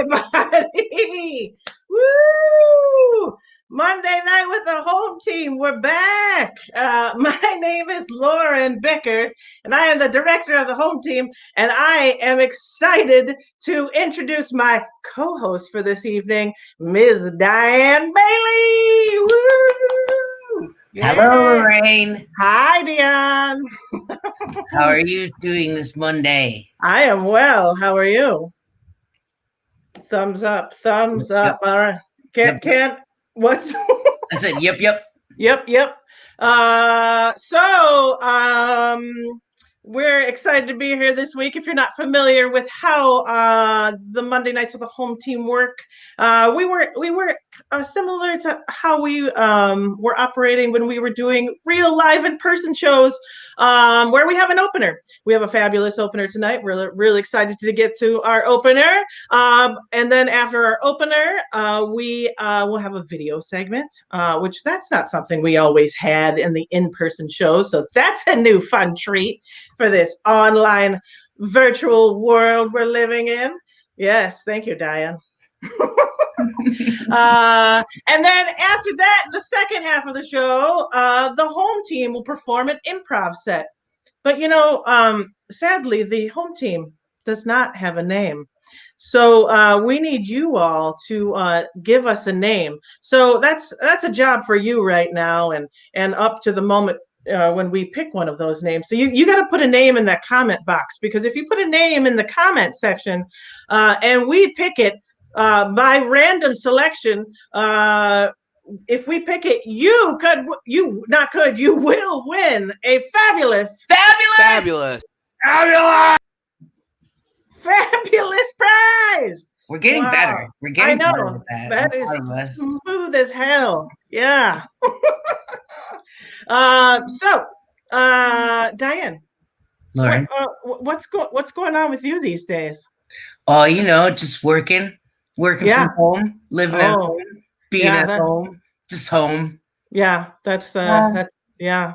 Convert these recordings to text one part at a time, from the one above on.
everybody. Woo! Monday night with the home team. We're back. My name is Lauren Bickers, and I am the director of the home team. And I am excited to introduce my co-host for this evening, Ms. Diane Bailey. Woo! Yeah. Hello, Lorraine. Hi, Diane. How are you doing this Monday? I am well. How are you? Thumbs up. Thumbs up. All right. Can't. What's? I said, yep. Yep. We're excited to be here this week. If you're not familiar with how the Monday nights with the home team work, we were similar to how we were operating when we were doing real live in-person shows, where we have an opener. We have a fabulous opener tonight. We're really excited to get to our opener. And then after our opener, we will have a video segment, which that's not something we always had in the in-person shows. So that's a new fun treat for this online virtual world we're living in. Yes, thank you, Diane. And then after that, the second half of the show, the home team will perform an improv set. But sadly, the home team does not have a name. So we need you all to give us a name. So that's a job for you right now, and up to the moment when we pick one of those names. So you got to put a name in that comment box, because if you put a name in the comment section and we pick it by random selection, if we pick it, you will win a fabulous prize. We're getting better. We're getting better with that. That is smooth as hell. Yeah. Diane, Lauren, what's going on with you these days? Oh, just working from home, living at home, being at home, just home. Yeah, that's home. Yeah,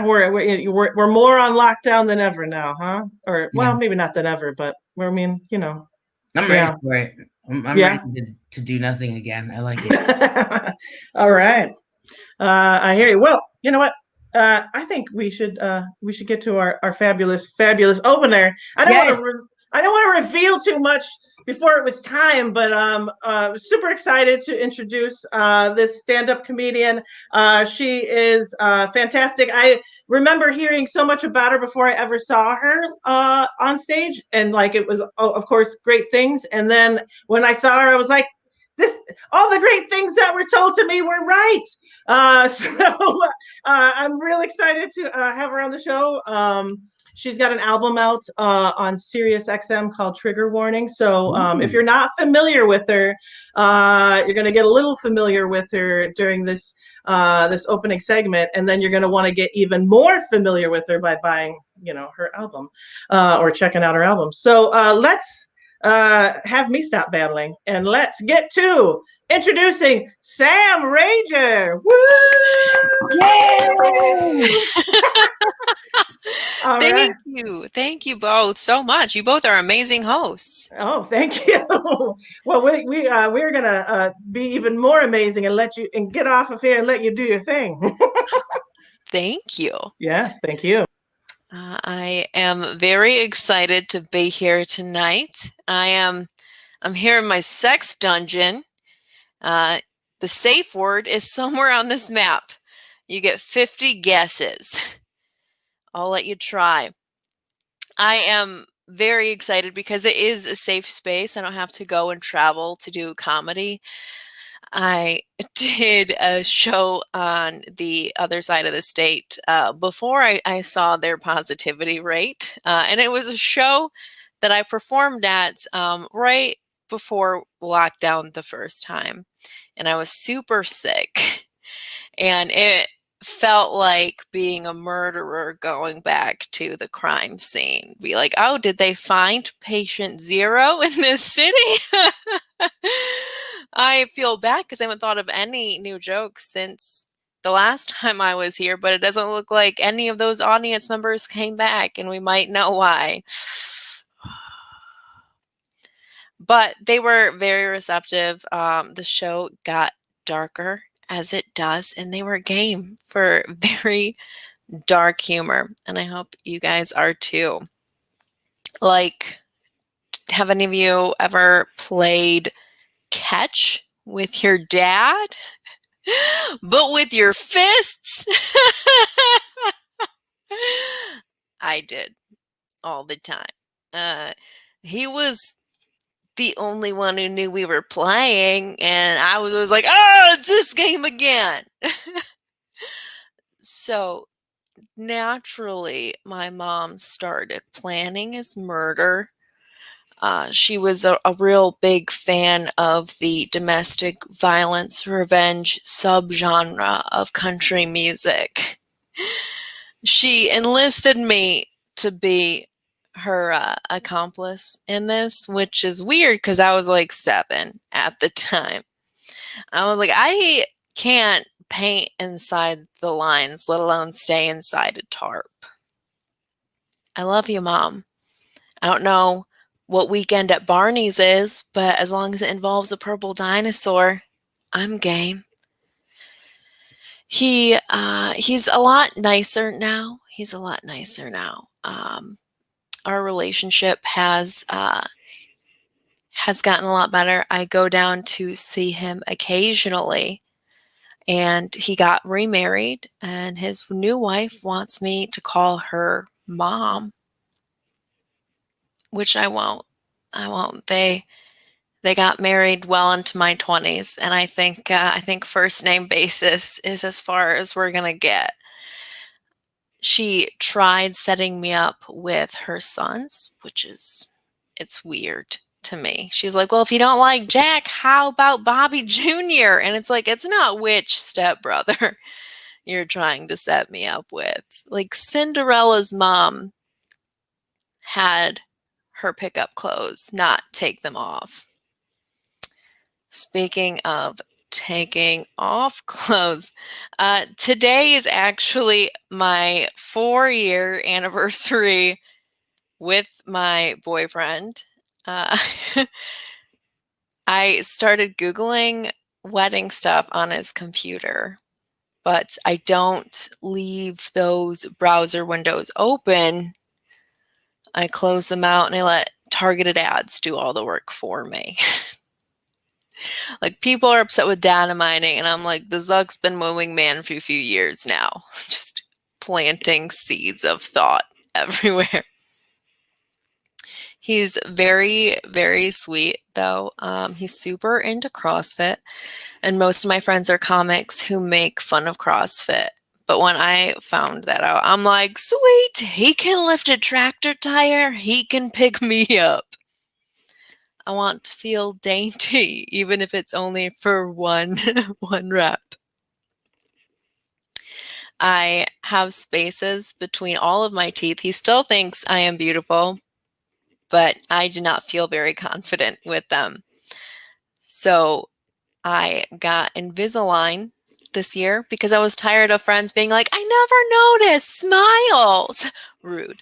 we're more on lockdown than ever now, huh? Or maybe not than ever, but I'm ready for it. I'm ready to do nothing again. I like it. All right. I hear you. Well, you know what? I think we should get to our fabulous opener. I don't want to reveal too much before it was time, but super excited to introduce this stand-up comedian. She is fantastic. I remember hearing so much about her before I ever saw her on stage, and it was, of course, great things. And then when I saw her, I was like, all the great things that were told to me were right. I'm really excited to have her on the show. She's got an album out on Sirius XM called Trigger Warning. So if you're not familiar with her, you're going to get a little familiar with her during this opening segment, and then you're going to want to get even more familiar with her by buying, her album or checking out her album. So let's have me stop battling, and let's get to introducing Sam Ranger. Woo! Yay! Thank you both so much. You both are amazing hosts. Oh, thank you. Well, we're gonna be even more amazing and get off of here and let you do your thing. Thank you. Yes, thank you. I am very excited to be here tonight. I'm here in my sex dungeon. The safe word is somewhere on this map. You get 50 guesses. I'll let you try. I am very excited because it is a safe space. I don't have to go and travel to do comedy. I did a show on the other side of the state before I saw their positivity rate. And it was a show that I performed at right before lockdown the first time. And I was super sick. And it felt like being a murderer going back to the crime scene. Be like, oh, did they find patient 0 in this city? I feel bad because I haven't thought of any new jokes since the last time I was here, but it doesn't look like any of those audience members came back, and we might know why. But they were very receptive. The show got darker as it does, and they were game for very dark humor. And I hope you guys are too. Like, have any of you ever played catch with your dad? But with your fists? I did all the time. He was the only one who knew we were playing, and I was like, oh, it's this game again. So naturally, my mom started planning his murder. She was a real big fan of the domestic violence revenge subgenre of country music. She enlisted me to be her accomplice in this, which is weird because I was like 7 at the time. I was like, I can't paint inside the lines, let alone stay inside a tarp. I love you, Mom. I don't know what Weekend at Barney's is, but as long as it involves a purple dinosaur, I'm game. He's a lot nicer now. Our relationship has gotten a lot better. I go down to see him occasionally, and he got remarried, and his new wife wants me to call her Mom, which I won't. They got married well into my 20s, and I think first name basis is as far as we're gonna get. She tried setting me up with her sons, it's weird to me. She's like, well, if you don't like Jack, how about Bobby Jr.? And it's like, it's not which stepbrother you're trying to set me up with. Like, Cinderella's mom had her pickup clothes, not take them off. Speaking of taking off clothes, today is actually my 4-year anniversary with my boyfriend. I started Googling wedding stuff on his computer, but I don't leave those browser windows open. I close them out and I let targeted ads do all the work for me. Like, people are upset with data mining, and I'm like, the Zuck's been mowing man for a few years now, just planting seeds of thought everywhere. He's very, very sweet, though. He's super into CrossFit, and most of my friends are comics who make fun of CrossFit. But when I found that out, I'm like, sweet, he can lift a tractor tire, he can pick me up. I want to feel dainty, even if it's only for one rep. I have spaces between all of my teeth. He still thinks I am beautiful, but I do not feel very confident with them. So I got Invisalign this year because I was tired of friends being like, I never noticed smiles. Rude.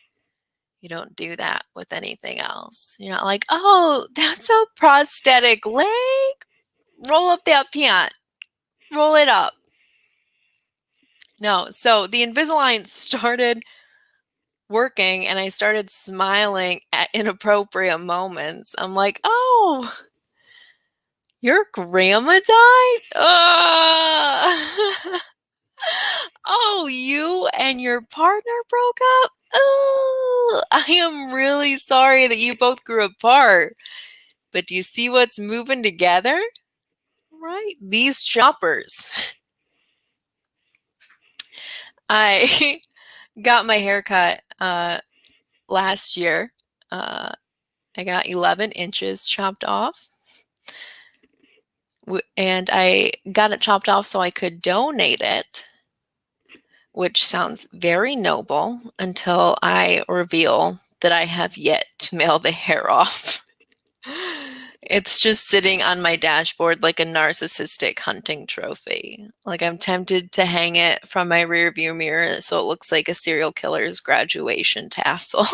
You don't do that with anything else. You're not like, oh, that's a prosthetic leg. Roll up that pant. Roll it up. No, so the Invisalign started working and I started smiling at inappropriate moments. I'm like, oh, your grandma died? Oh, you and your partner broke up? Oh, I am really sorry that you both grew apart. But do you see what's moving together? Right? These choppers. I got my hair cut last year. I got 11 inches chopped off. And I got it chopped off so I could donate it, which sounds very noble until I reveal that I have yet to mail the hair off. It's just sitting on my dashboard like a narcissistic hunting trophy. Like, I'm tempted to hang it from my rearview mirror so it looks like a serial killer's graduation tassel.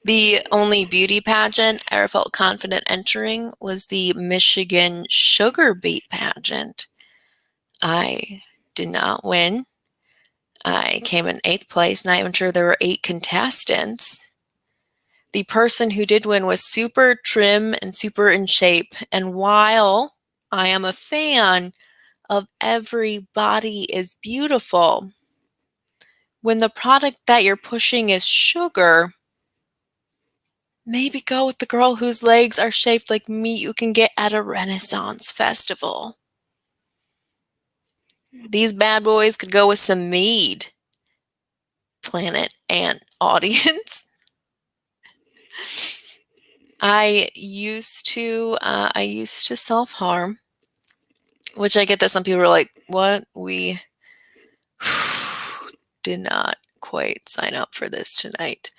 The only beauty pageant I ever felt confident entering was the Michigan Sugar Beet pageant. I did not win. I came in 8th place, not even sure there were 8 contestants. The person who did win was super trim and super in shape. And while I am a fan of every body is beautiful, when the product that you're pushing is sugar, maybe go with the girl whose legs are shaped like meat you can get at a Renaissance festival. These bad boys could go with some mead. Planet and audience. I used to self-harm, which I get that some people are like, what? We did not quite sign up for this tonight.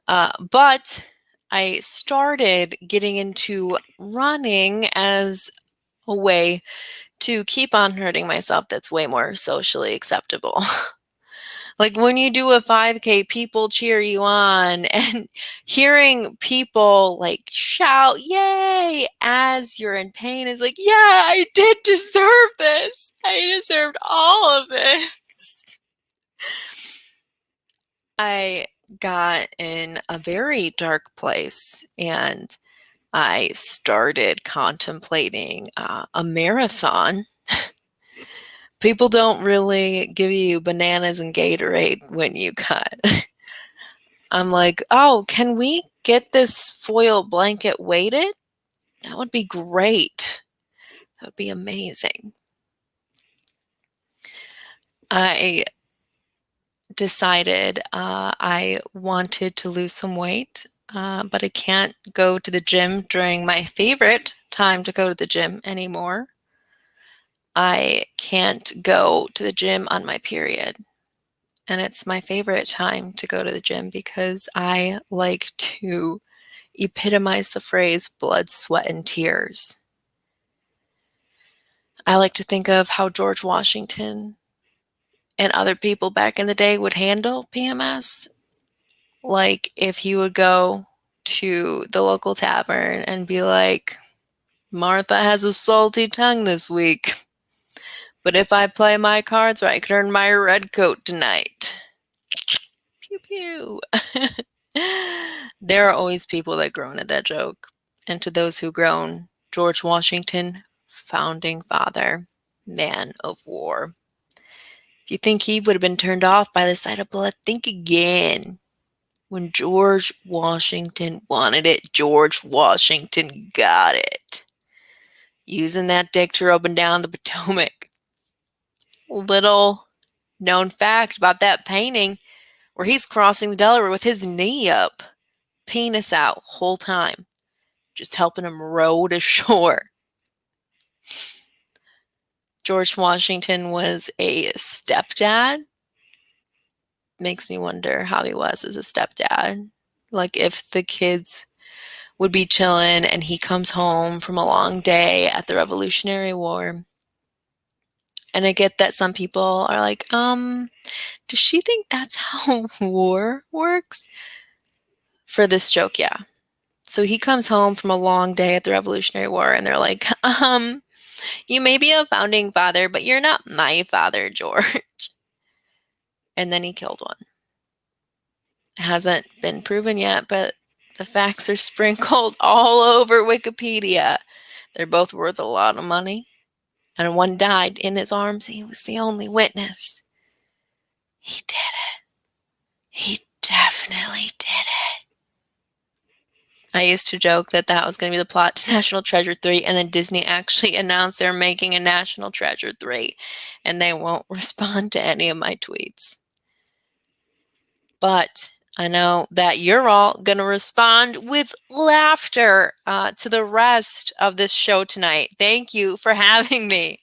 But I started getting into running as a way to keep on hurting myself that's way more socially acceptable. Like when you do a 5K, people cheer you on, and hearing people like shout, yay, as you're in pain is like, yeah, I did deserve this. I deserved all of this. I got in a very dark place, and I started contemplating a marathon. People don't really give you bananas and Gatorade when you cut. I'm like, oh, can we get this foil blanket weighted? That would be great. That would be amazing. I decided I wanted to lose some weight, but I can't go to the gym during my favorite time to go to the gym anymore. I can't go to the gym on my period. And it's my favorite time to go to the gym because I like to epitomize the phrase blood, sweat, and tears. I like to think of how George Washington and other people back in the day would handle PMS. Like if he would go to the local tavern and be like, Martha has a salty tongue this week, but if I play my cards right, I can earn my red coat tonight. Pew pew. There are always people that groan at that joke. And to those who groan, George Washington, founding father, man of war. If you think he would have been turned off by the sight of blood, think again. When George Washington wanted it, George Washington got it. Using that dick to rub and down the Potomac. Little known fact about that painting where he's crossing the Delaware with his knee up, penis out whole time, just helping him row to shore. George Washington was a stepdad. Makes me wonder how he was as a stepdad. Like if the kids would be chilling and he comes home from a long day at the Revolutionary War. And I get that some people are like, does she think that's how war works? For this joke, yeah. So he comes home from a long day at the Revolutionary War and they're like, you may be a founding father, but you're not my father, George. And then he killed one. It hasn't been proven yet, but the facts are sprinkled all over Wikipedia. They're both worth a lot of money. And one died in his arms. He was the only witness. He did it. He definitely did it. I used to joke that that was going to be the plot to National Treasure 3, and then Disney actually announced they're making a National Treasure 3, and they won't respond to any of my tweets. But I know that you're all going to respond with laughter to the rest of this show tonight. Thank you for having me.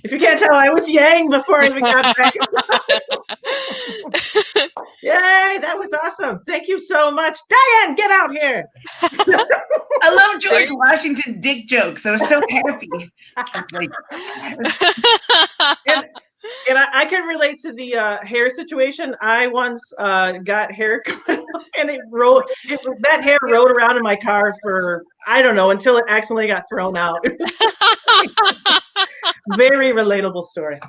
If you can't tell, I was yang before I even got back. Yay, that was awesome. Thank you so much. Diane, get out here. I love George Washington dick jokes. I was so happy. I was like, And I can relate to the hair situation. I once got hair cut and that hair rode around in my car for, I don't know, until it accidentally got thrown out. Very relatable story.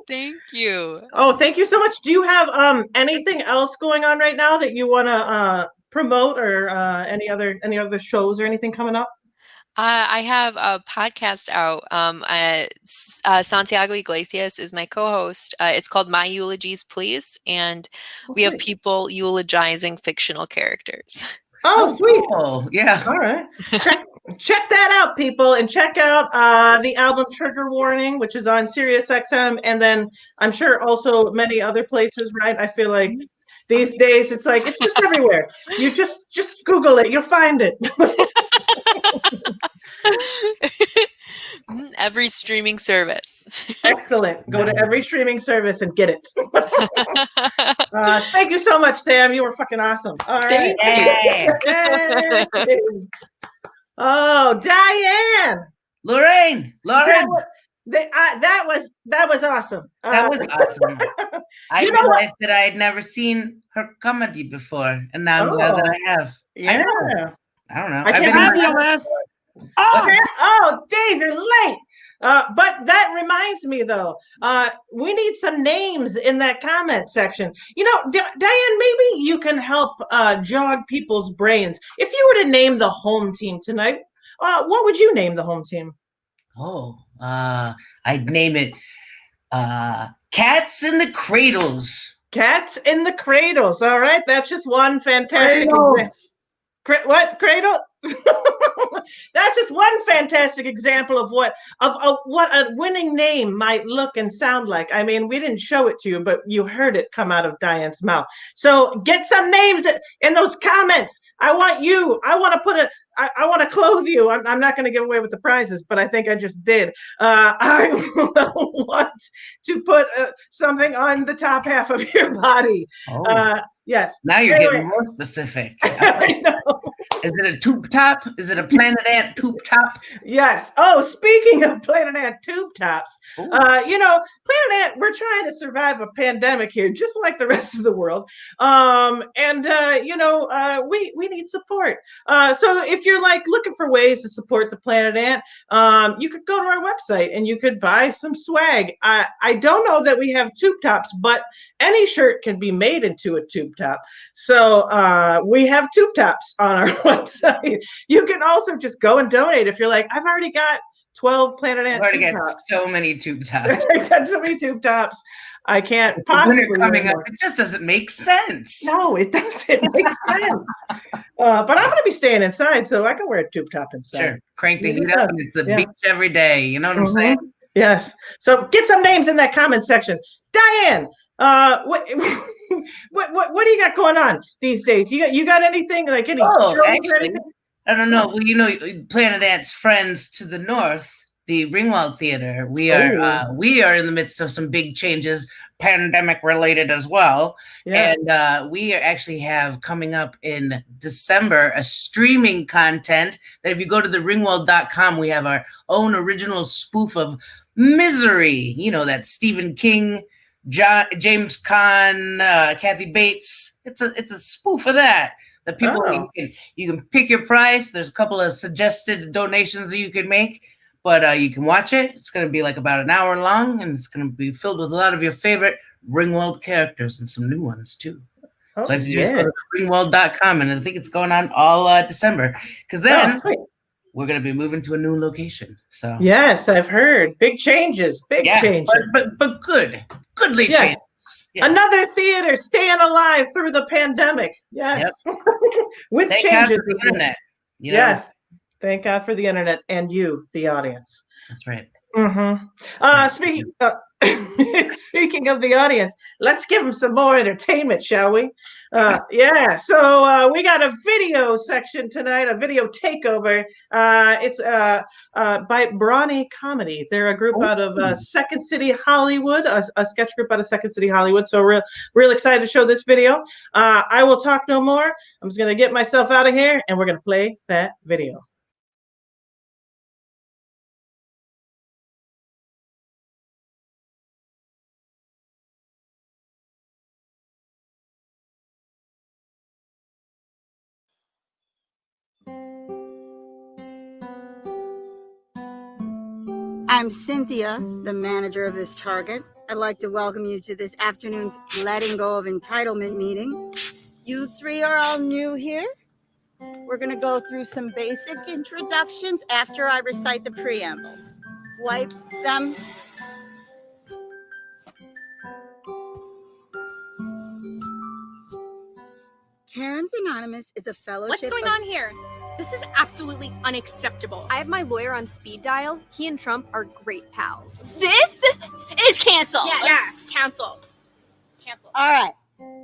Thank you. Oh, thank you so much. Do you have anything else going on right now that you want to promote, or any other shows or anything coming up? I have a podcast out. Santiago Iglesias is my co-host. It's called My Eulogies, Please, and we have people eulogizing fictional characters. Oh, sweet. Cool. Yeah. All right. Check that out, people, and check out the album Trigger Warning, which is on Sirius XM, and then I'm sure also many other places, right? I feel like these days it's like it's just everywhere. You just Google it, you'll find it. Every streaming service. Excellent. Go to every streaming service and get it. Thank you so much, Sam. You were fucking awesome. All right. Oh, Diane. Lorraine. That was awesome. That was awesome. I realized that I had never seen her comedy before, and now I'm glad that I have. Yeah. I don't know. I've been fabulous. Oh, Dave, you're late. But that reminds me, though, we need some names in that comment section. You know, Diane, maybe you can help jog people's brains. If you were to name the home team tonight, what would you name the home team? Oh, I'd name it Cats in the Cradles. Cats in the Cradles. All right, that's just one fantastic example. What cradle? That's just one fantastic example of what a winning name might look and sound like. I mean, we didn't show it to you, but you heard it come out of Diane's mouth. So get some names in those comments. I want you. I want to clothe you. I'm not going to give away with the prizes, but I think I just did. I want to put something on the top half of your body. Yes. Now you're getting more specific. I know. Is it a tube top? Is it a Planet Ant tube top? Yes. Oh, speaking of Planet Ant tube tops, you know, Planet Ant, we're trying to survive a pandemic here, just like the rest of the world. You know, we need support. So if you're like looking for ways to support the Planet Ant, you could go to our website and you could buy some swag. I don't know that we have tube tops, but any shirt can be made into a tube top. So we have tube tops on our website. You can also just go and donate if you're like, I've already got 12 Planet Ant tube tops. I've already got so many tube tops. I got so many tube tops. I can't possibly. Winter coming up, it just doesn't make sense. No, it doesn't make sense. But I'm going to be staying inside, so I can wear a tube top inside. Sure, crank the heat up, and it's the beach every day. You know what I'm saying? Yes. So get some names in that comment section. Diane, what do you got going on these days? You got anything like any? Actually, I don't know. Well, you know, Planet Ant's friends to the north, the Ringwald Theater. We are in the midst of some big changes, pandemic related as well. Yeah. And we actually have coming up in December a streaming content that if you go to the ringwald.com, we have our own original spoof of Misery. You know, that Stephen King, James Caan, Kathy Bates. It's a spoof of that. The people you can pick your price. There's a couple of suggested donations that you can make, but you can watch it. It's going to be like about an hour long, and it's going to be filled with a lot of your favorite Ringwald characters and some new ones too. So if you just go to ringwald.com, and I think it's going on all December, because then we're going to be moving to a new location. So yes, I've heard big changes, changes, but goodly changes. Yes. Another theater staying alive through the pandemic. Yes. Yep. With Thank changes. God for the internet. You know? Yes. Thank God for the internet and you, the audience. That's right. Mm-hmm. Speaking of the audience, let's give them some more entertainment, shall we? So we got a video section tonight, a video takeover. It's by Brawny Comedy. They're a group out of Second City, Hollywood, a sketch group out of Second City, Hollywood. So we're real excited to show this video. I will talk no more. I'm just going to get myself out of here, and we're going to play that video. I'm Cynthia, the manager of this Target. I'd like to welcome you to this afternoon's letting go of entitlement meeting. You three are all new here. We're going to go through some basic introductions after I recite the preamble. Wipe them. Karen's Anonymous is a fellowship. What's going on here? This is absolutely unacceptable. I have my lawyer on speed dial. He and Trump are great pals. This is canceled. Yeah, canceled. Canceled. All right.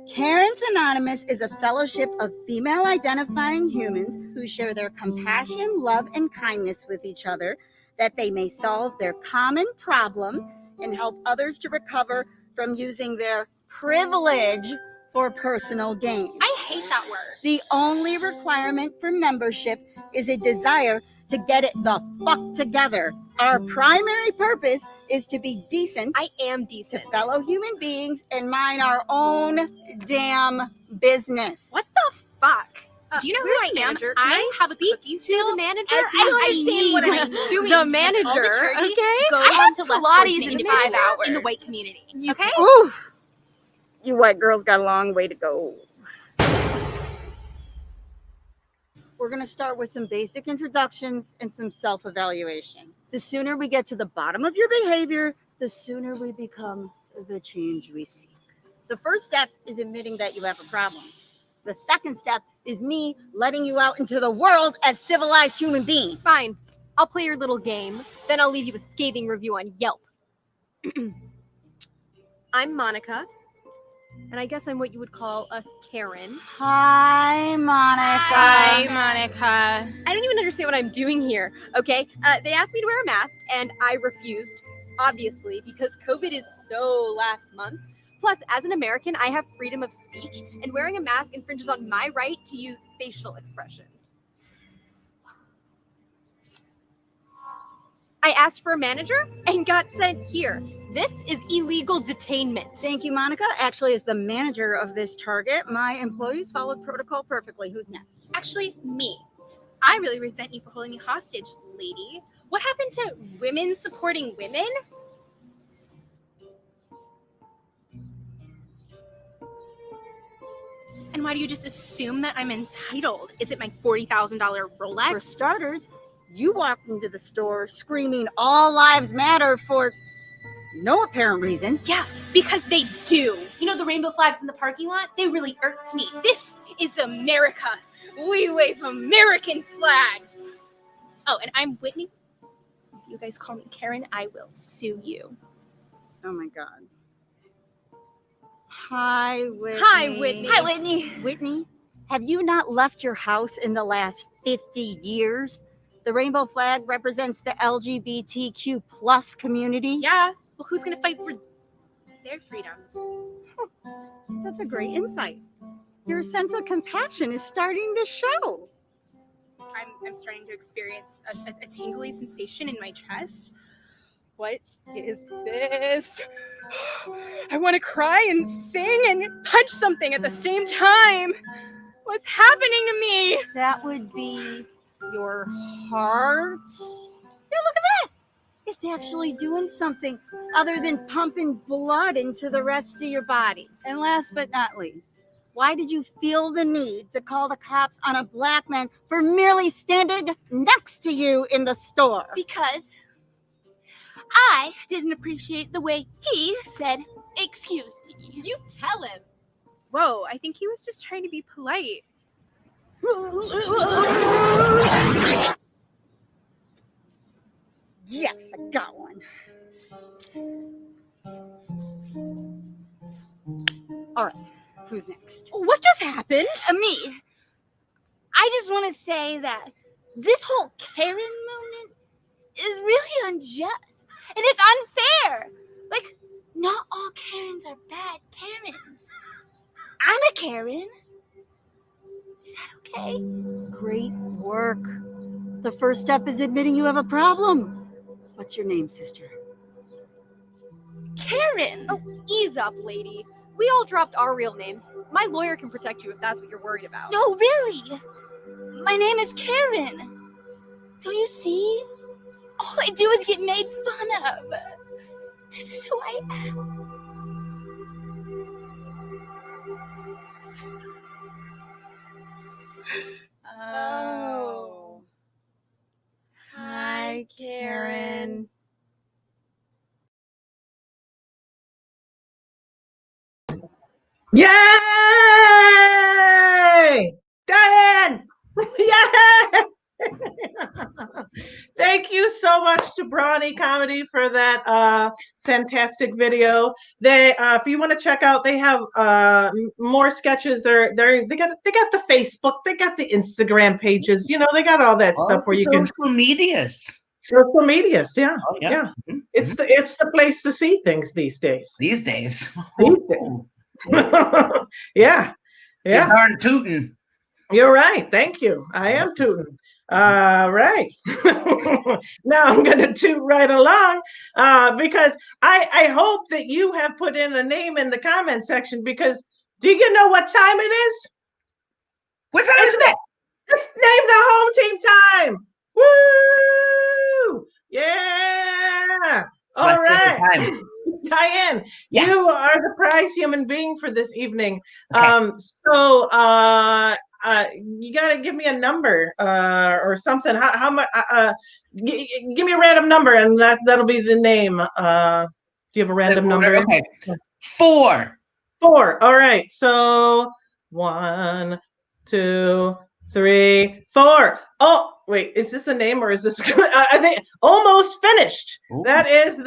Karen's Anonymous is a fellowship of female identifying humans who share their compassion, love, and kindness with each other, that they may solve their common problem and help others to recover from using their privilege for personal gain. I hate that word. The only requirement for membership is a desire to get it the fuck together. Our primary purpose is to be decent. I am To decent. fellow human beings and mind our own damn business. What the fuck? Do you know who I am? I have a cookie to the manager. I don't understand what I'm doing. The manager, okay? Go on to Pilates in 5 hours in the white community. Okay? Oof. You white girls got a long way to go. We're going to start with some basic introductions and some self-evaluation. The sooner we get to the bottom of your behavior, the sooner we become the change we seek. The first step is admitting that you have a problem. The second step is me letting you out into the world as civilized human beings. Fine. I'll play your little game. Then I'll leave you a scathing review on Yelp. I'm Monica. And I guess I'm what you would call a Karen. Hi, Monica. Hi, Monica. I don't even understand what I'm doing here, okay? They asked me to wear a mask, and I refused, obviously, because COVID is so last month. Plus, as an American, I have freedom of speech, and wearing a mask infringes on my right to use facial expressions. I asked for a manager and got sent here. This is illegal detainment. Thank you, Monica. Actually, as the manager of this Target, my employees followed protocol perfectly. Who's next? Actually, me. I really resent you for holding me hostage, lady. What happened to women supporting women? And why do you just assume that I'm entitled? Is it my $40,000 Rolex? For starters, you walked into the store screaming all lives matter for no apparent reason. Yeah, because they do. You know the rainbow flags in the parking lot? They really irked me. This is America. We wave American flags. Oh, and I'm Whitney. If you guys call me Karen, I will sue you. Oh my God. Hi, Whitney. Hi, Whitney. Hi, Whitney. Whitney, have you not left your house in the last 50 years? The rainbow flag represents the LGBTQ plus community. Yeah, well, who's going to fight for their freedoms? That's a great insight. Your sense of compassion is starting to show. I'm starting to experience a tingly sensation in my chest. What is this? I want to cry and sing and punch something at the same time. What's happening to me? That would be your heart. Yeah, look at that. It's actually doing something other than pumping blood into the rest of your body. And last but not least, why did you feel the need to call the cops on a black man for merely standing next to you in the store? Because I didn't appreciate the way he said, "Excuse me." You tell him. Whoa, I think he was just trying to be polite. Yes, I got one. All right, who's next? What just happened? Me. I just want to say that this whole Karen movement is really unjust. And it's unfair. Like, not all Karens are bad Karens. I'm a Karen. Is that okay? Great work. The first step is admitting you have a problem. What's your name, sister? Karen. Oh, ease up, lady. We all dropped our real names. My lawyer can protect you if that's what you're worried about. No, really. My name is Karen. Don't you see? all I do is get made fun of. This is who I am. Oh. Hi, Karen. Yay! Diane! Yay! Thank you so much to Brawny Comedy for that fantastic video. They, if you want to check out, they have more sketches. They got the Facebook, they got the Instagram pages. You know, they got all that stuff where you can social medias. social medias. Yeah, Oh, yeah. Mm-hmm. It's the place to see things these days. These days. Yeah. You're darn tootin'. You're right. Thank you. I am tooting. Right. Now I'm going to toot right along because I hope that you have put in a name in the comment section, because do you know what time it is? What time is it? Let's name the home team time. Woo! Yeah. All right. Diane, yeah. You are the prize human being for this evening. Okay. You got to give me a number or something. How much? Give me a random number, and that'll be the name. Do you have a random number? Okay. 4. 4. All right. So 1, 2, 3, 4. Oh, wait. Is this a name or is this? I think almost finished. Ooh. That is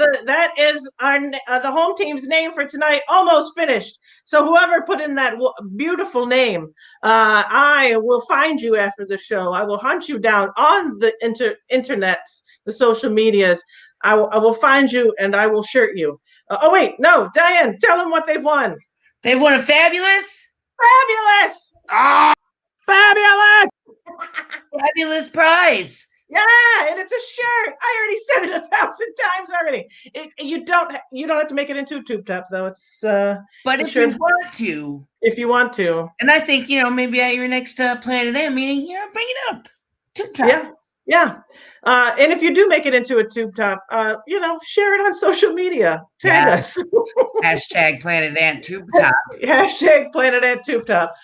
our the home team's name for tonight. Almost finished. So whoever put in that beautiful name, I will find you after the show. I will hunt you down on the internets, the social medias. I will find you and I will shirt you. Oh wait, no, Diane, tell them what they've won. They won a fabulous prize. Yeah, and it's a shirt. I already said it 1,000 times already. You don't have to make it into a tube top though. It's but if you want to. If you want to. And I think, maybe at your next Planet M meeting, bring it up. Tube top. Yeah. And if you do make it into a tube top, share it on social media. Tag us. Hashtag Planet Ant Tube Top. Hashtag Planet Ant Tube Top.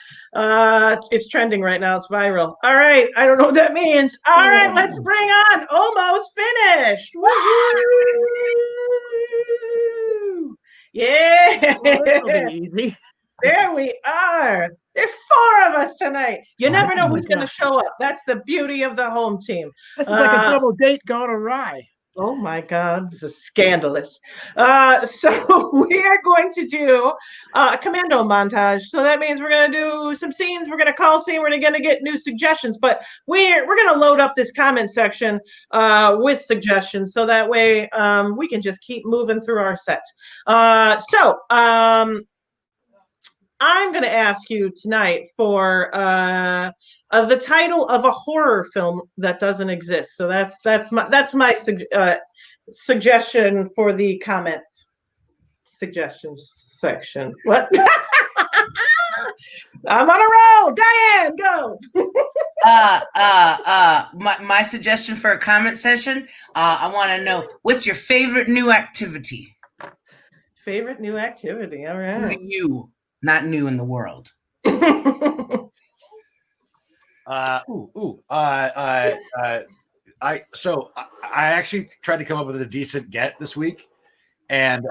It's trending right now. It's viral. All right. I don't know what that means. All right. Let's bring on Almost Finished. Woo-hoo! Yeah. This will be easy. There we are. There's 4 of us tonight. You never know who's going to show up. That's the beauty of the home team. This is like a double date gone awry. Oh my God, this is scandalous. So we are going to do a commando montage. So that means we're going to do some scenes. We're going to call scene. We're going to get new suggestions. But we're going to load up this comment section with suggestions. So that way we can just keep moving through our set. I'm going to ask you tonight for the title of a horror film that doesn't exist. So that's my suggestion for the comment suggestions section. What? I'm on a roll. Diane, go. My suggestion for a comment session. I want to know, what's your favorite new activity? Favorite new activity. All right. You. Not new in the world. I actually tried to come up with a decent get this week, and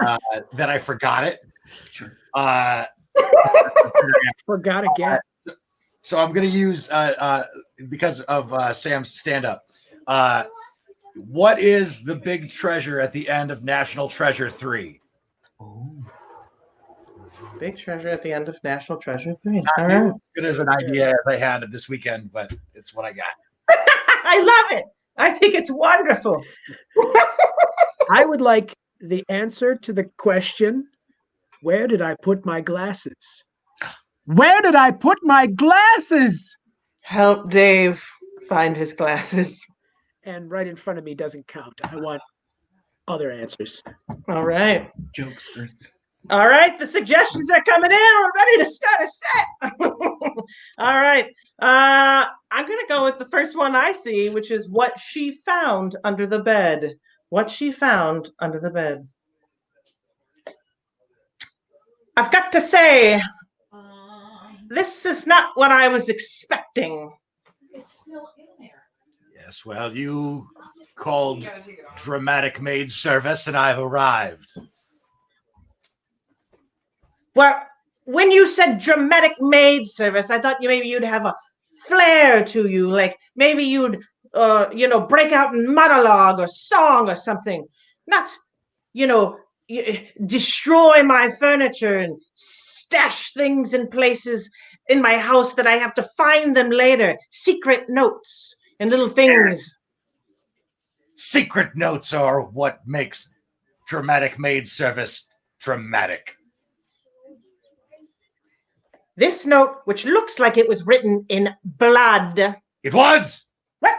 then I forgot it. Sure. Forgot again. So I'm going to use because of Sam's stand-up. What is the big treasure at the end of National Treasure 3? Oh. Big treasure at the end of National Treasure 3. All right. As good as an idea as I had this weekend, but it's what I got. I love it. I think it's wonderful. I would like the answer to the question, where did I put my glasses? Where did I put my glasses? Help Dave find his glasses. And right in front of me doesn't count. I want other answers. All right. Jokesters. All right, the suggestions are coming in. We're ready to start a set. All right. I'm going to go with the first one I see, which is what she found under the bed. What she found under the bed. I've got to say, this is not what I was expecting. It's still in there. Yes, well, you called dramatic maid service and I've arrived. Well, when you said dramatic maid service, I thought maybe you'd have a flair to you, like maybe you'd, break out in monologue or song or something. Not, destroy my furniture and stash things in places in my house that I have to find them later. Secret notes and little things. Secret notes are what makes dramatic maid service dramatic. This note, which looks like it was written in blood. It was! What?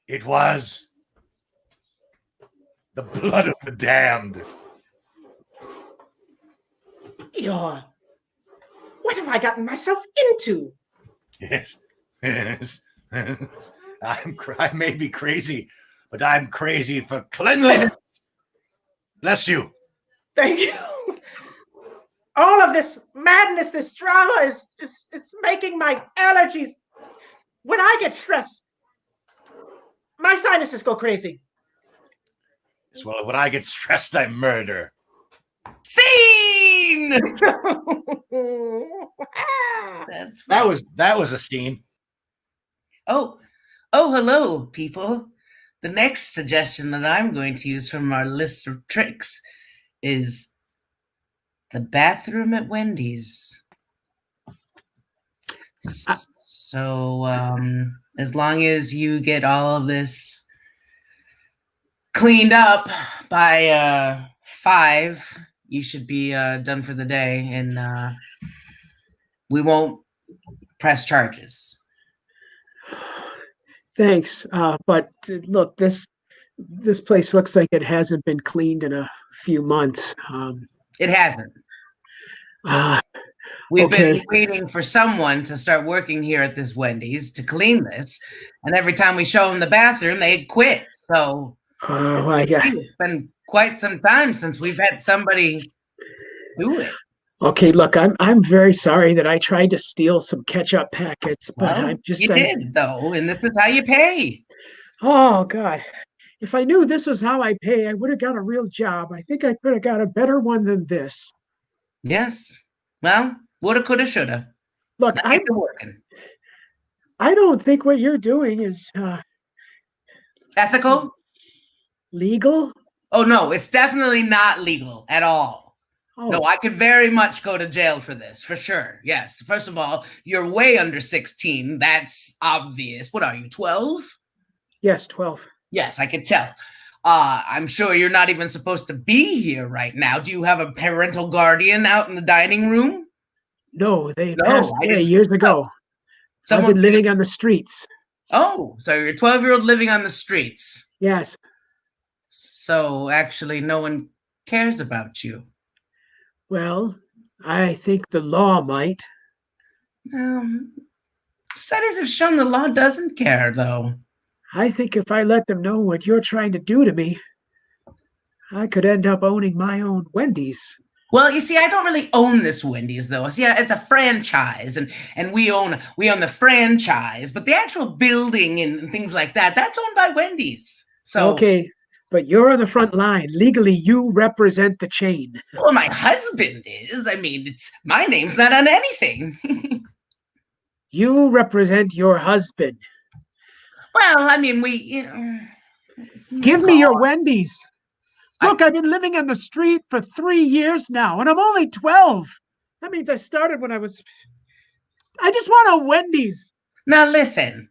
It was the blood of the damned. What have I gotten myself into? Yes. I may be crazy, but I'm crazy for cleanliness. Bless you. Thank you. All of this madness, this drama is it's making my allergies. When I get stressed, my sinuses go crazy. Well, when I get stressed, I murder. Scene! That was a scene. Oh, hello, people. The next suggestion that I'm going to use from our list of tricks is the bathroom at Wendy's. So, as long as you get all of this cleaned up by 5, you should be done for the day, and we won't press charges. Thanks. But look, this place looks like it hasn't been cleaned in a few months. It hasn't. We've been waiting for someone to start working here at this Wendy's to clean this, and every time we show them the bathroom, they quit. So it's been quite some time since we've had somebody do it. Okay, look, I'm very sorry that I tried to steal some ketchup packets, but I'm just you did though, and this is how you pay. Oh God. If I knew this was how I pay, I would have got a real job. I think I could have got a better one than this. Yes. Well, woulda, coulda, shoulda. Look, I don't think what you're doing is ethical? Legal? Oh no, it's definitely not legal at all. Oh. No, I could very much go to jail for this, for sure. Yes. First of all, you're way under 16. That's obvious. What are you, 12? Yes, 12. Yes, I could tell. I'm sure you're not even supposed to be here right now. Do you have a parental guardian out in the dining room? No, they passed away years ago. I've been living on the streets. Oh, so you're a 12-year-old living on the streets. Yes. So actually no one cares about you. Well, I think the law might. Studies have shown the law doesn't care, though. I think if I let them know what you're trying to do to me, I could end up owning my own Wendy's. Well, you see, I don't really own this Wendy's, though. See, it's a franchise, and we own the franchise, but the actual building and things like that, that's owned by Wendy's. So okay, but you're on the front line. Legally, you represent the chain. Well, my husband is. I mean, my name's not on anything. You represent your husband. Well, I mean, Give me your Wendy's. Look, I've been living on the street for 3 years now, and I'm only 12. That means I started when I just want a Wendy's. Now, listen.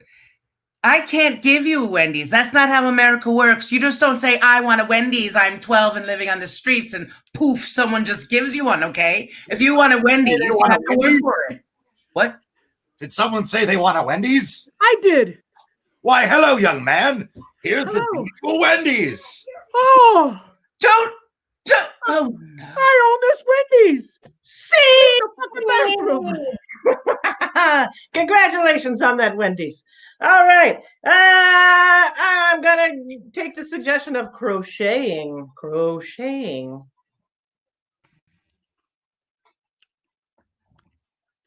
I can't give you a Wendy's. That's not how America works. You just don't say, I want a Wendy's. I'm 12 and living on the streets, and poof, someone just gives you one, okay? If you want a Wendy's, you have to work for it. What? Did someone say they want a Wendy's? I did. Why, hello, young man. Here's the beautiful Wendy's. Oh! Oh no. I own this Wendy's. See? The fucking bathroom. Congratulations on that, Wendy's. All right. I'm gonna take the suggestion of crocheting. Crocheting.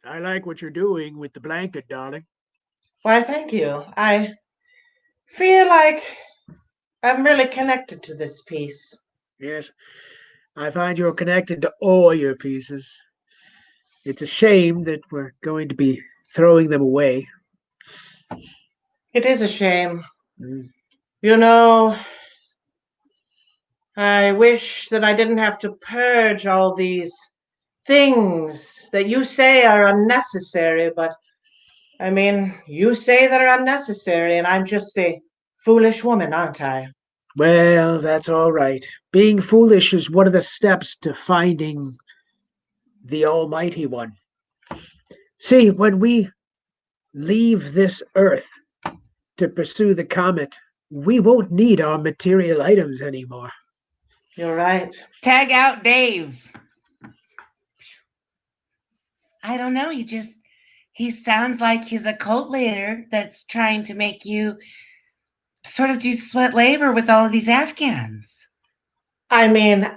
I like what you're doing with the blanket, darling. Why, thank you. I feel like I'm really connected to this piece. Yes, I find you're connected to all your pieces. It's a shame that we're going to be throwing them away. It is a shame. Mm. You know, I wish that I didn't have to purge all these things that you say are unnecessary, but I mean, you say they're unnecessary, and I'm just a foolish woman, aren't I? Well, that's all right. Being foolish is one of the steps to finding the Almighty One. See, when we leave this earth to pursue the comet, we won't need our material items anymore. You're right. Tag out Dave. I don't know. He sounds like he's a cult leader that's trying to make you sort of do sweat labor with all of these Afghans. I mean,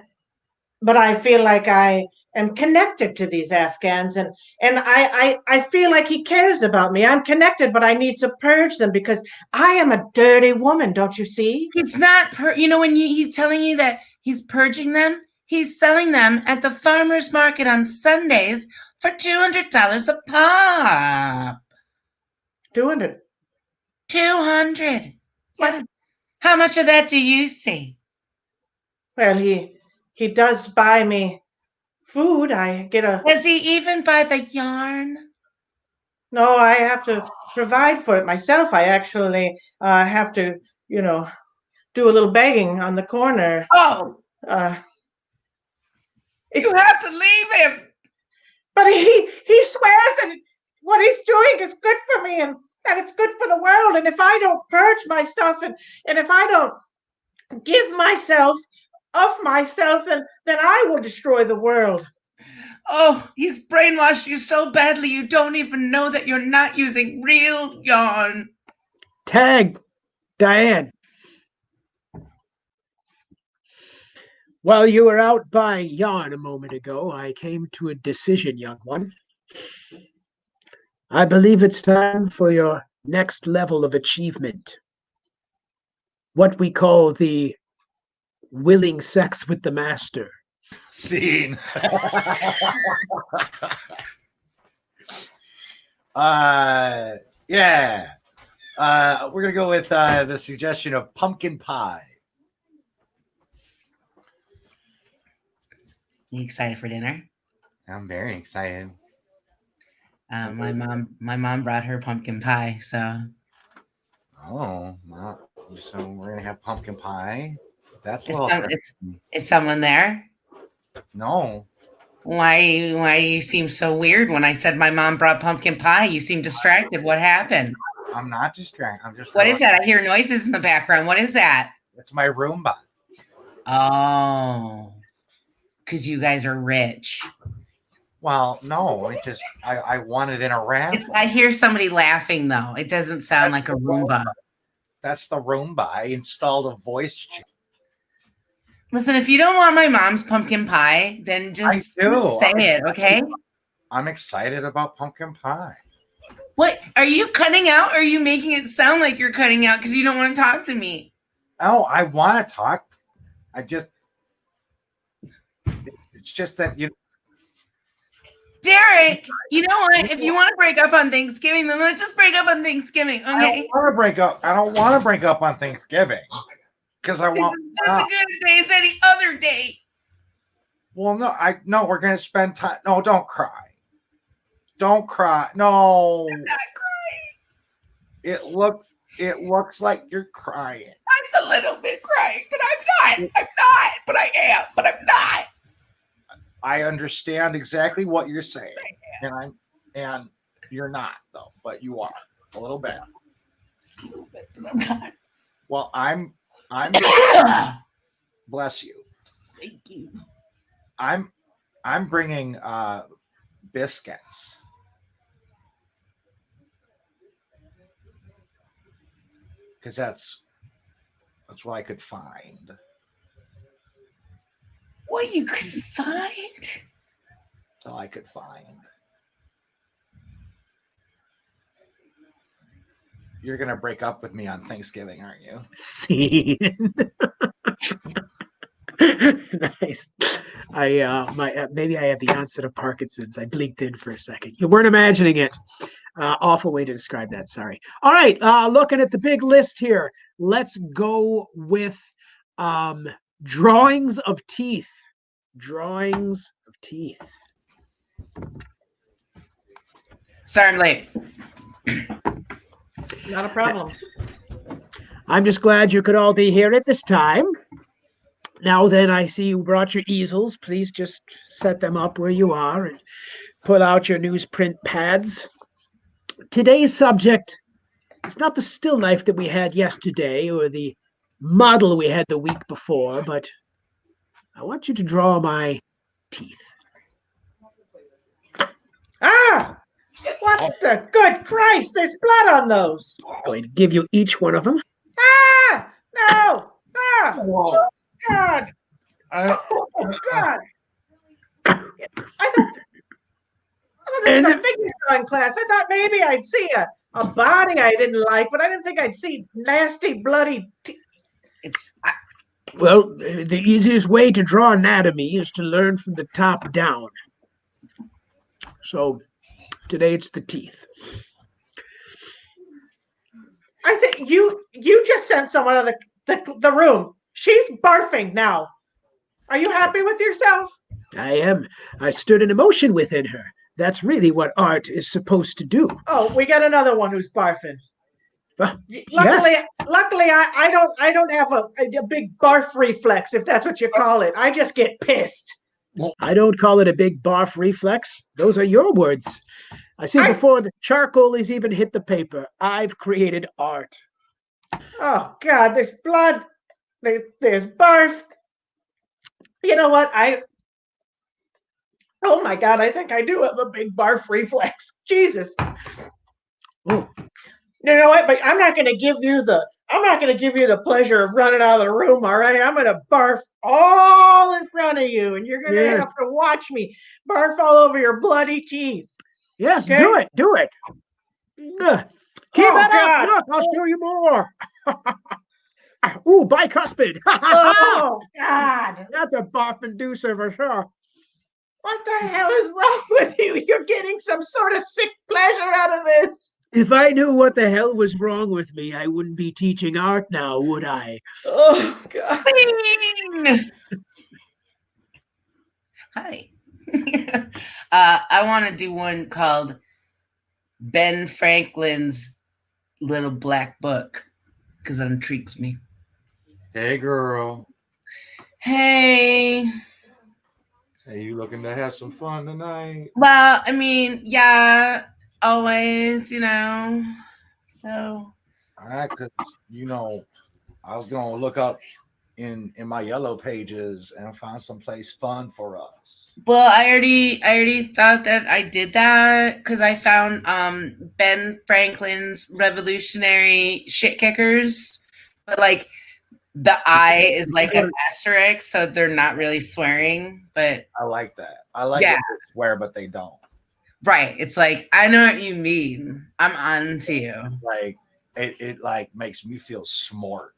but I feel like I am connected to these Afghans, and I feel like he cares about me. I'm connected, but I need to purge them because I am a dirty woman, don't you see? He's not, when he's telling you that he's purging them, he's selling them at the farmer's market on Sundays for $200 a pop. 200. 200. Yeah. How much of that do you see? Well, he does buy me food. I get a... Does he even buy the yarn? No, I have to provide for it myself. I actually have to, do a little begging on the corner. Oh, you have to leave him. But he swears that what he's doing is good for me and that it's good for the world. And if I don't purge my stuff and if I don't give myself of myself, then I will destroy the world. Oh, he's brainwashed you so badly you don't even know that you're not using real yarn. Tag, Diane. While you were out buying yarn a moment ago, I came to a decision, young one. I believe it's time for your next level of achievement. What we call the willing sex with the master. Scene. Yeah. We're gonna go with the suggestion of pumpkin pie. You excited for dinner? I'm very excited. My mom brought her pumpkin pie, so. Oh, well, so we're gonna have pumpkin pie. That's Is someone there? No. Why you seem so weird when I said my mom brought pumpkin pie? You seem distracted. What happened? I'm not distracted. I'm just. What is that? I hear noises in the background. What is that? It's my Roomba. Oh, because you guys are rich. Well, no, I want it in a raffle. I hear somebody laughing though. It doesn't sound like a Roomba. That's the Roomba. I installed a voice chat. Listen, if you don't want my mom's pumpkin pie, then just say it, okay? I'm excited about pumpkin pie. What? Are you cutting out or are you making it sound like you're cutting out because you don't want to talk to me? Oh, I want to talk. It's just that Derek, you know what? If you want to break up on Thanksgiving, then let's just break up on Thanksgiving, okay? I don't want to break up on Thanksgiving because I want. That's a good day as any other day. Well, no, we're gonna spend time. No, don't cry. Don't cry. No, I'm not crying. It looks like you're crying. I'm a little bit crying, but I'm not. But I am. But I'm not. I understand exactly what you're saying, and you're not though, but you are a little bit. A little bit, but I'm not. Well, I'm bless you. Thank you. I'm bringing biscuits. Because that's what I could find. What you could find? That's all I could find. You're gonna break up with me on Thanksgiving, aren't you? Scene. Nice. Maybe I have the onset of Parkinson's. I blinked in for a second. You weren't imagining it. Awful way to describe that. Sorry. All right. Looking at the big list here. Let's go with drawings of teeth. Drawings of teeth. Sorry, I'm late. Not a problem. I'm just glad you could all be here at this time. Now then, I see you brought your easels. Please just set them up where you are and pull out your newsprint pads. Today's subject is not the still life that we had yesterday or the model we had the week before, but I want you to draw my teeth. Ah! What the good Christ? There's blood on those. I'm going to give you each one of them. Ah! No! Ah! Whoa. God! Oh, God! I thought this was a figure drawing class. I thought maybe I'd see a body I didn't like, but I didn't think I'd see nasty, bloody teeth. Well, the easiest way to draw anatomy is to learn from the top down. So today it's the teeth. I think you just sent someone out of the room. She's barfing now. Are you happy with yourself? I am. I stirred an emotion within her. That's really what art is supposed to do. Oh, we got another one who's barfing. Luckily, Yes. I don't have a big barf reflex, if that's what you call it. I just get pissed. I don't call it a big barf reflex. Those are your words. I see before the charcoal has even hit the paper. I've created art. Oh God, there's blood. There's barf. You know what? Oh my God, I think I do have a big barf reflex. Jesus. Oh. You know what? But I'm not going to give you the pleasure of running out of the room. All right, I'm going to barf all in front of you, and you're going to have to watch me barf all over your bloody teeth. Yes, Okay? do it. Do it. Keep Oh, it God. up. Look, I'll show you more. Ooh, bicuspid. Oh God. That's a barf inducer for sure. What the hell is wrong with you? You're getting some sort of sick pleasure out of this. If I knew what the hell was wrong with me, I wouldn't be teaching art now, would I? Oh God. Sing! Hi. I want to do one called Ben Franklin's Little Black Book because it intrigues me. Hey, girl. Hey. Hey, you looking to have some fun tonight? Well, I mean, yeah, always, So. All right, because I was gonna look up in my yellow pages and find someplace fun for us. Well, I already thought that I did that because I found Ben Franklin's revolutionary shit kickers, but like the I is like an asterisk, so they're not really swearing. But I like that. I like when they swear, but they don't. Right. It's like, I know what you mean. I'm on to you. Like it like makes me feel smart.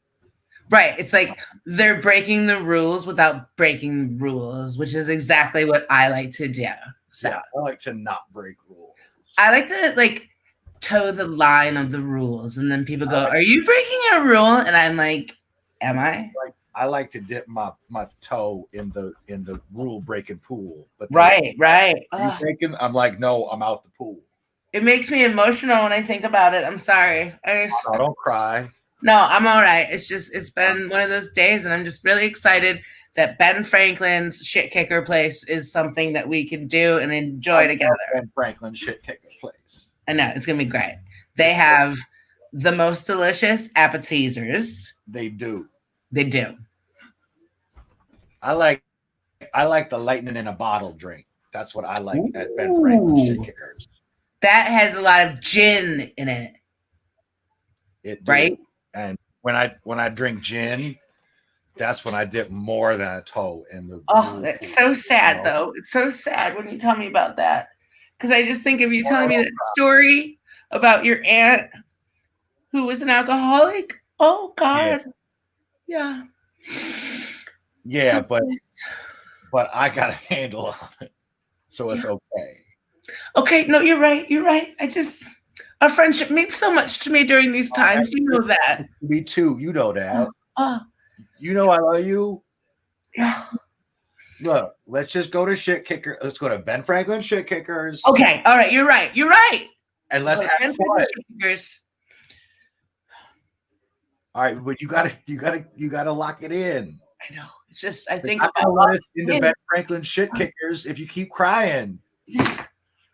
Right. It's like they're breaking the rules without breaking the rules, which is exactly what I like to do. So yeah, I like to not break rules. I like to like toe the line of the rules, and then people go, "Are you breaking a rule?" And I'm like, "Am I?" I like to dip my toe in the rule breaking pool. But right. You thinking? I'm like, no, I'm out the pool. It makes me emotional when I think about it. I'm sorry. Don't cry. No, I'm all right. It's been one of those days, and I'm just really excited that Ben Franklin's shit kicker place is something that we can do and enjoy together. Ben Franklin's shit kicker place. I know, it's gonna be great. They have the most delicious appetizers. They do. They do. I like I like the lightning in a bottle drink. That's what I like at Ben Franklin's Shit Kickers. That has a lot of gin in it. It did. Right? And when I drink gin, that's when I dip more than a toe in the. Oh, that's so sad, though. It's so sad when you tell me about that. Because I just think of you telling me that story about your aunt who was an alcoholic. Oh, God. Yeah. Yeah, but I got a handle on it. So it's okay. Okay, no, you're right. You're right. Our friendship means so much to me during these times. You know that. Me too. You know that. Oh. You know I love you. Yeah. Look, let's just go to Shit Kicker. Let's go to Ben Franklin Shit Kickers. Okay. All right. You're right. You're right. And let's have Ben fun. Franklin Shit Kickers. All right, but you gotta lock it in. I know. It's just I think I about want us into Ben Franklin Shit Kickers if you keep crying.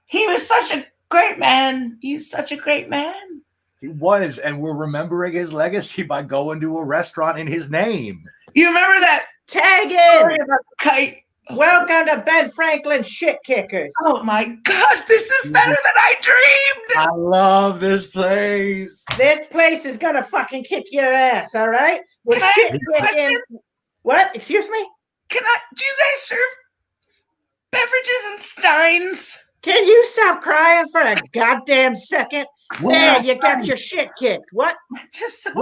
He was such a great man. He's such a great man. He was, and we're remembering his legacy by going to a restaurant in his name. You remember that Tag story in. about the kite? Welcome to Ben Franklin Shit Kickers. Oh my God, this is better than I dreamed. I love this place. This place is gonna fucking kick your ass, all right? We're Can I shit ask you a kicking. question? What? Excuse me? Do you guys serve beverages and steins? Can you stop crying for a goddamn second? There, you got your shit kicked. What? Just so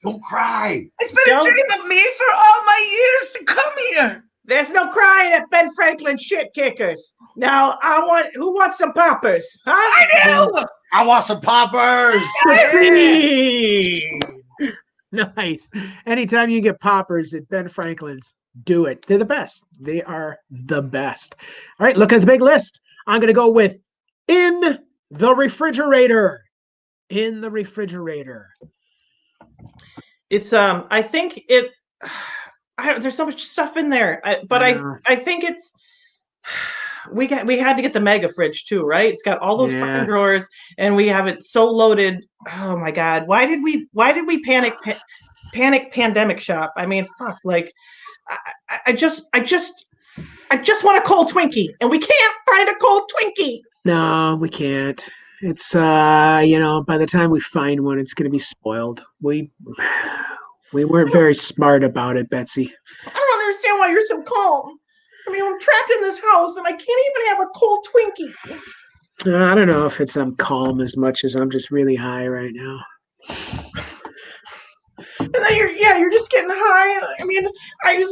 Don't cry. It's been a dream of me for all my years to come here. There's no crying at Ben Franklin Shit Kickers. Now, who wants some poppers? Huh? I do. I want some poppers. Nice. Anytime you get poppers at Ben Franklin's, do it. They're the best. They are the best. All right, look at the big list. I'm going to go with in the refrigerator. In the refrigerator. It's I think it. There's so much stuff in there, but I think it's. We had to get the mega fridge too, right? It's got all those fucking drawers, and we have it so loaded. Oh my God! Why did we panic pandemic shop? I mean, fuck! Like, I just want a cold Twinkie, and we can't find a cold Twinkie. No, we can't. It's by the time we find one, it's gonna be spoiled. We weren't very smart about it, Betsy. I don't understand why you're so calm. I mean, I'm trapped in this house and I can't even have a cold Twinkie. I don't know if I'm calm as much as I'm just really high right now. And then you're just getting high. I mean, I get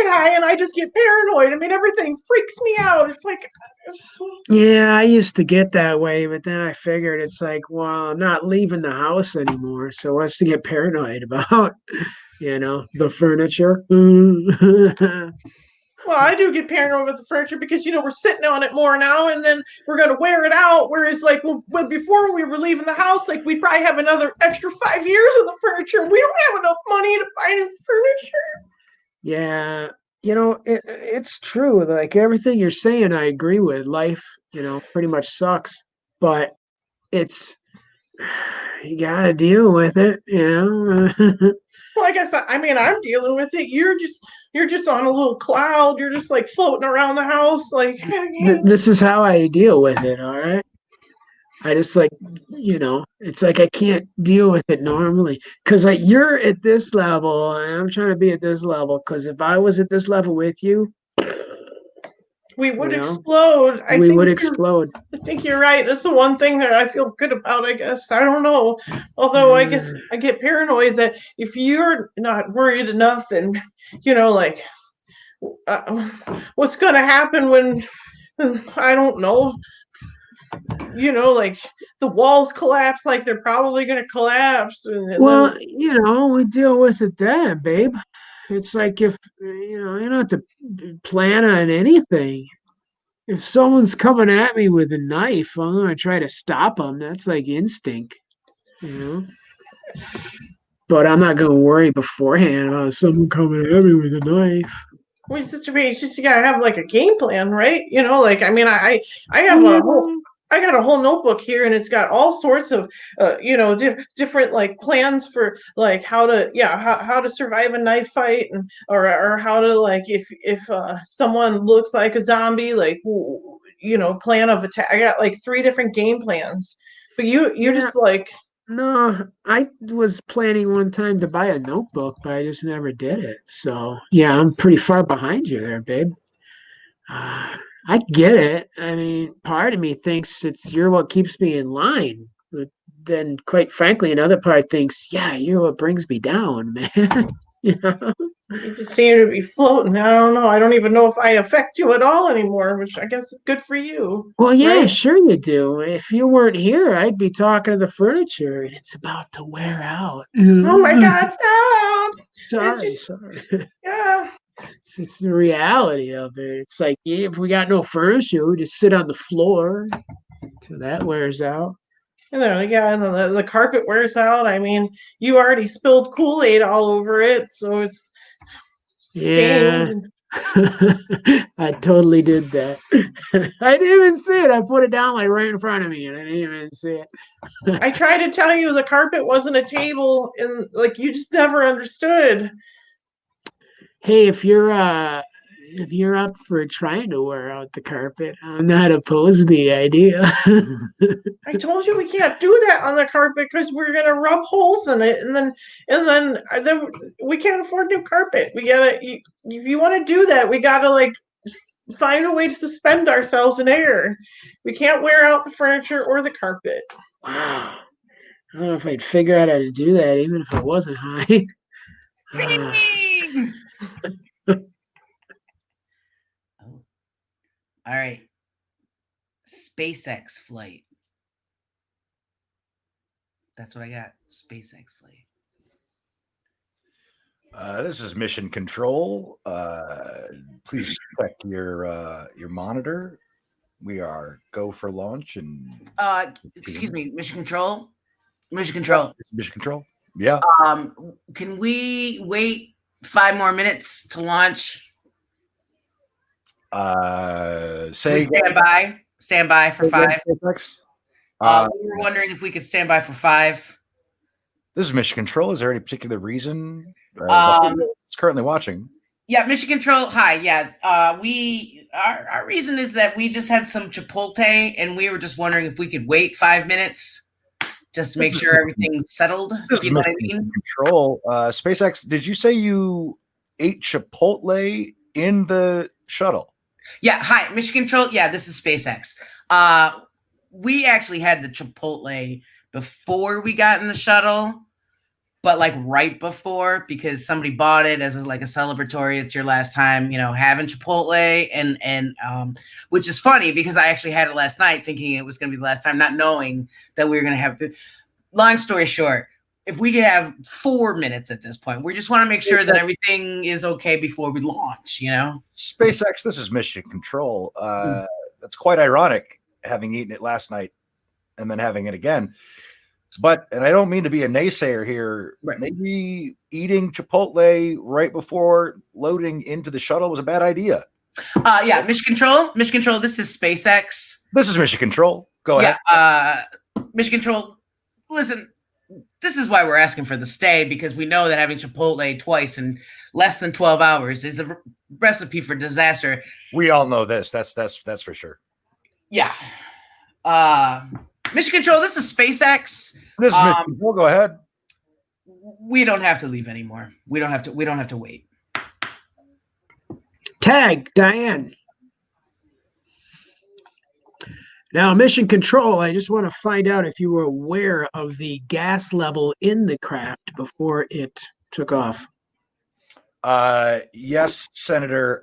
high and I just get paranoid. I mean, everything freaks me out. It's like, yeah, I used to get that way, but then I figured it's like, well, I'm not leaving the house anymore, so what's to get paranoid about? The furniture. Well, I do get paranoid with the furniture because, we're sitting on it more now and then we're going to wear it out. Whereas, like, when before we were leaving the house, like, we'd probably have another extra 5 years of the furniture. And we don't have enough money to buy new furniture. Yeah. It's true. Like, everything you're saying, I agree with. Life, pretty much sucks. But you got to deal with it, Well, I guess, I'm dealing with it. You're just on a little cloud. You're just like floating around the house. Like, this is how I deal with it. All right. I just it's like I can't deal with it normally because you're at this level and I'm trying to be at this level. Because if I was at this level with you, we would explode. We would explode. I think you're right. That's the one thing that I feel good about, I guess. I don't know. Although I guess I get paranoid that if you're not worried enough, then, what's going to happen when, I don't know, like the walls collapse, like they're probably going to collapse. Well, we deal with it then, babe. It's like if, you don't have to plan on anything. If someone's coming at me with a knife, I'm going to try to stop them. That's like instinct, But I'm not going to worry beforehand about someone coming at me with a knife. Well, it's just you got to have like a game plan, right? I have I got a whole notebook here, and it's got all sorts of, different like plans for like how to survive a knife fight, and or how to like if someone looks like a zombie, like plan of attack. I got like 3 different game plans, but you're Yeah. just like. No, I was planning one time to buy a notebook, but I just never did it. So, yeah, I'm pretty far behind you there, babe. I get it. I mean, part of me thinks you're what keeps me in line. But then, quite frankly, another part thinks, yeah, you're what brings me down, man. You know? You just seem to be floating. I don't know. I don't even know if I affect you at all anymore, which I guess is good for you. Well, yeah, right? sure you do. If you weren't here, I'd be talking to the furniture, and it's about to wear out. Oh my God, stop! Sorry, just- sorry. Yeah. It's the reality of it. It's like, yeah, if we got no furniture, we just sit on the floor till that wears out. And then the carpet wears out. I mean, you already spilled Kool-Aid all over it, so it's stained. Yeah. I totally did that. I didn't even see it. I put it down like right in front of me, and I didn't even see it. I tried to tell you the carpet wasn't a table, and like you just never understood. Hey, if you're up for trying to wear out the carpet, I'm not opposed to the idea. I told you we can't do that on the carpet because we're gonna rub holes in it, and then we can't afford new carpet. We gotta, if you want to do that, we gotta like find a way to suspend ourselves in air. We can't wear out the furniture or the carpet. Wow. I don't know if I'd figure out how to do that, even if I wasn't high. Sing! All right. SpaceX flight. That's what I got. SpaceX flight. This is Mission Control. Please check your monitor. We are go for launch and. Excuse me, Mission Control. Mission Control. Mission Control. Yeah. Can we wait 5 more minutes to launch? Say Stand by for 5. We were wondering if we could stand by for 5. This is Mission Control. Is there any particular reason it's currently watching? Yeah, Mission Control. Hi. Yeah. Our reason is that we just had some Chipotle, and we were just wondering if we could wait 5 minutes just to make sure everything's settled. This You know is what I Mission mean? Control. SpaceX. Did you say you ate Chipotle in the shuttle? Yeah. Hi, Mission Control. Yeah, this is SpaceX. We actually had the Chipotle before we got in the shuttle, but like right before, because somebody bought it as like a celebratory. It's your last time, having Chipotle, and which is funny because I actually had it last night, thinking it was going to be the last time, not knowing that we were going to have. Long story short, if we could have 4 minutes at this point, we just want to make sure that everything is okay before we launch. SpaceX. This is Mission Control. That's quite ironic, having eaten it last night and then having it again. And I don't mean to be a naysayer here. Right. Maybe eating Chipotle right before loading into the shuttle was a bad idea. Yeah, Mission Control. Mission Control. This is SpaceX. This is Mission Control. Go ahead. Mission Control. Listen, this is why we're asking for the stay, because we know that having Chipotle twice in less than 12 hours is a recipe for disaster. We all know this. That's for sure. Yeah. Mission Control, this is SpaceX. This is Mission Control. Go ahead. We don't have to leave anymore. We don't have to wait. Tag, Diane. Now, Mission Control, I just want to find out if you were aware of the gas level in the craft before it took off. Yes, Senator.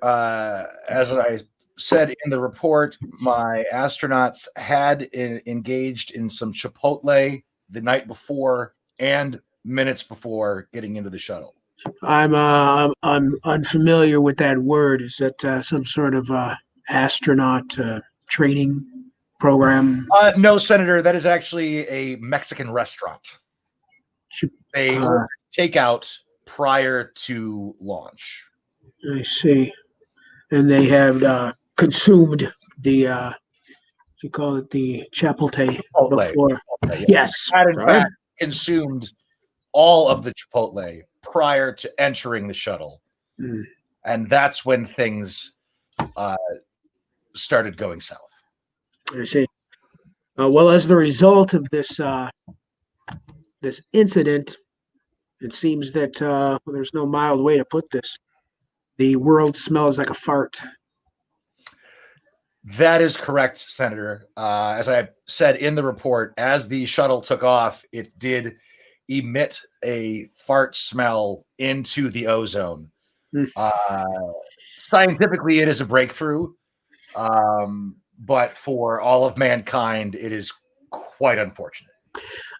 As I said in the report, my astronauts had engaged in some Chipotle the night before and minutes before getting into the shuttle. I'm unfamiliar with that word. Is that some sort of astronaut training program? No, Senator. That is actually a Mexican restaurant. They ordered takeout prior to launch. I see. And they have consumed the you call it the Chipotle Chipotle. before. Chipotle, yeah. Yes. Had in Sorry. fact consumed all of the Chipotle prior to entering the shuttle. Mm. And that's when things started going south. I see. Well, as the result of this this incident, it seems that well, there's no mild way to put this. The world smells like a fart. That is correct, Senator. As I said in the report, as the shuttle took off, it did emit a fart smell into the ozone. Scientifically, it is a breakthrough, but for all of mankind, it is quite unfortunate.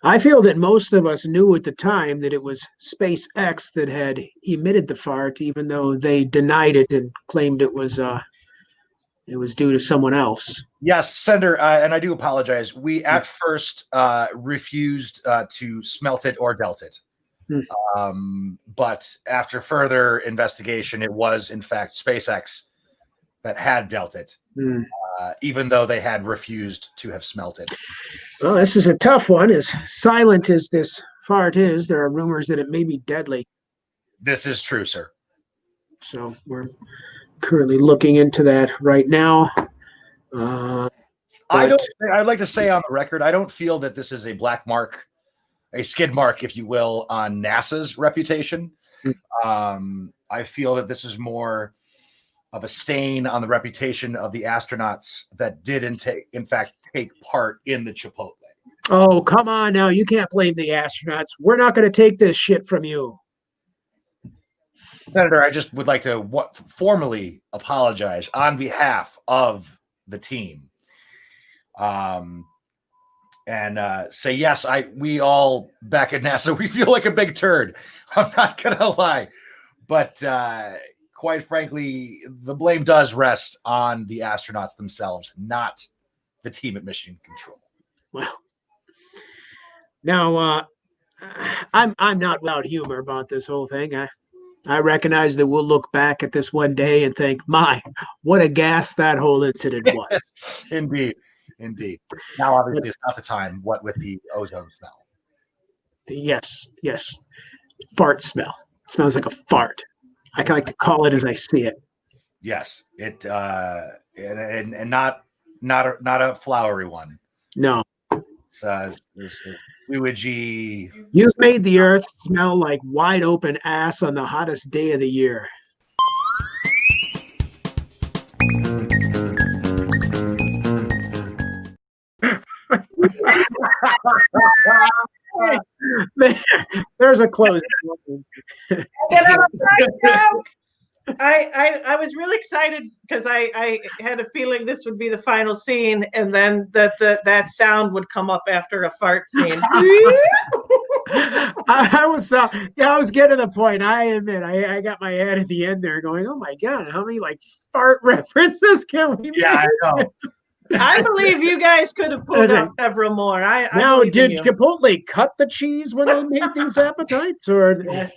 I feel that most of us knew at the time that it was SpaceX that had emitted the fart, even though they denied it and claimed it was due to someone else. Yes, Senator, and I do apologize. We at first refused to smelt it or dealt it. But after further investigation, it was in fact SpaceX that had dealt it, even though they had refused to have smelt it. Well, this is a tough one. As silent as this fart is, there are rumors that it may be deadly. This is true, sir. So we're currently looking into that right now. I'd like to say on the record, I don't feel that this is a black mark, a skid mark, if you will, on NASA's reputation. I feel that this is more of a stain on the reputation of the astronauts that did in fact take part in the Chipotle. Oh, come on now. You can't blame the astronauts. We're not going to take this shit from you. Senator, I just would like to formally apologize on behalf of the team. And say, yes, we all back at NASA, we feel like a big turd. I'm not going to lie. But quite frankly, the blame does rest on the astronauts themselves, not the team at Mission Control. Well, now, I'm not without humor about this whole thing. I recognize that we'll look back at this one day and think, my, what a gas that whole incident was. Indeed. Now, obviously, it's not the time, what with the ozone smell. Yes. Fart smell. It smells like a fart. I like to call it as I see it. Yes, it and not a flowery one. No. It's sewagey. You've made the earth smell like wide open ass on the hottest day of the year. There's a close. I was really excited because I had a feeling this would be the final scene, and then that sound would come up after a fart scene. I was getting to the point. I admit, I got my head at the end there, going, "Oh my god, how many like fart references can we make?" Yeah, I know. I believe you guys could have pulled out several more. Now, did Chipotle cut the cheese when they made these appetites, or yes,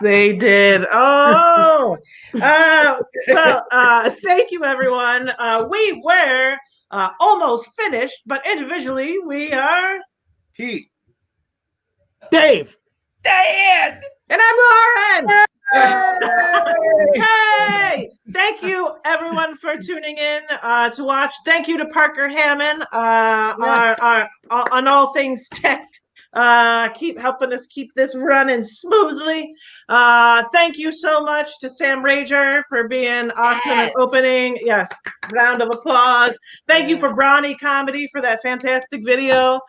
they did? Oh, well, thank you, everyone. We were almost finished, but individually we are Pete, Dave, Diane, and I'm Lauren. Hey! Thank you, everyone, for tuning in to watch. Thank you to Parker Hammond on all things tech. Keep helping us keep this running smoothly. Thank you so much to Sam Rager for being awesome and opening. Yes, round of applause. Thank you for Brawny Comedy for that fantastic video.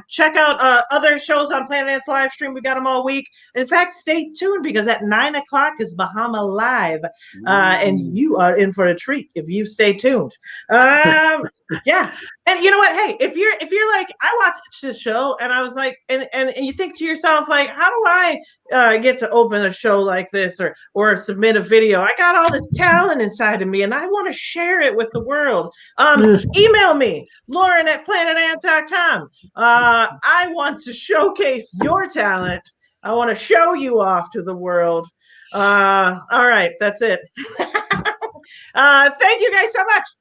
Check out other shows on Planet Dance live stream. We got them all week. In fact, stay tuned because at 9:00 is Bahama Live, and you are in for a treat if you stay tuned. Yeah, and you know what? Hey, if you're like, I watched this show and I was like, and you think to yourself like, how do I get to open a show like this or submit a video? I got all this talent inside of me and I want to share it with the world. Email me, Lauren@planetant.com. I want to showcase your talent. I want to show you off to the world. All right, that's it. Thank you guys so much.